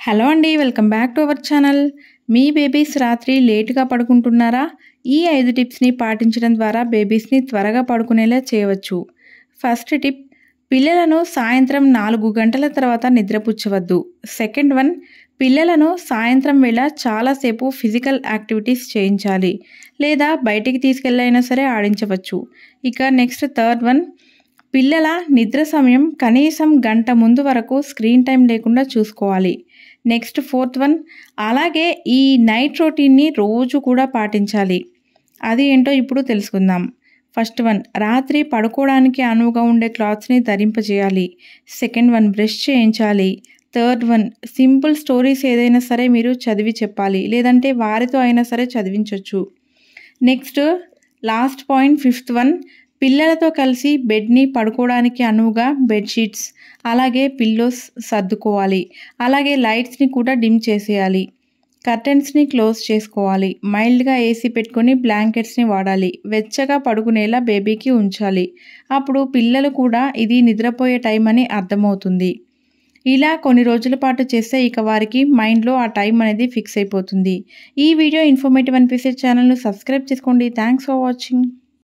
Hello అండి, welcome back to our channel. Me babies రాత్రి లేటుగా పడుకుంటున్నారా? ఈ 5 టిప్స్ని పాటించడం ద్వారా బేబీస్ని త్వరగా పడుకునేలా చేయవచ్చు. ఫస్ట్ టిప్, పిల్లలను సాయంత్రం 4 గంటల తర్వాత నిద్రపుచ్చవద్దు. సెకండ్ వన్, పిల్లలను సాయంత్రం వేళ చాలాసేపు ఫిజికల్ యాక్టివిటీస్ చేయించాలి, లేదా బయటికి తీసుకెళ్ళైనా సరే ఆడించవచ్చు. ఇక నెక్స్ట్ థర్డ్ వన్, పిల్లల నిద్ర సమయం కనీసం గంట ముందు వరకు స్క్రీన్ టైం లేకుండా చూసుకోవాలి. నెక్స్ట్ ఫోర్త్ వన్, అలాగే ఈ నైట్ రొటీన్ని రోజు కూడా పాటించాలి. అది ఏంటో ఇప్పుడు తెలుసుకుందాం. ఫస్ట్ వన్, రాత్రి పడుకోవడానికి అనువుగా ఉండే క్లాత్స్ని ధరింపజేయాలి. సెకండ్ వన్, బ్రష్ చేయించాలి. థర్డ్ వన్, సింపుల్ స్టోరీస్ ఏదైనా సరే మీరు చదివి చెప్పాలి, లేదంటే వారితో అయినా సరే చదివించవచ్చు. Next last point fifth one, పిల్లలతో కలిసి బెడ్ని పడుకోవడానికి అనువుగా బెడ్షీట్స్ అలాగే పిల్లోస్ సర్దుకోవాలి. అలాగే లైట్స్ని కూడా డిమ్ చేసేయాలి. కర్టెన్స్ని క్లోజ్ చేసుకోవాలి. మైల్డ్గా ఏసీ పెట్టుకొని బ్లాంకెట్స్ని వాడాలి. వెచ్చగా పడుకునేలా బేబీకి ఉంచాలి. అప్పుడు పిల్లలు కూడా ఇది నిద్రపోయే టైం అని అర్థమవుతుంది. ఇలా కొన్ని రోజుల పాటు చేస్తే ఇక వారికి మైండ్లో ఆ టైం అనేది ఫిక్స్ అయిపోతుంది. ఈ వీడియో ఇన్ఫర్మేటివ్ అనిపిస్తే ఛానల్ను సబ్స్క్రైబ్ చేసుకోండి. Thanks for watching.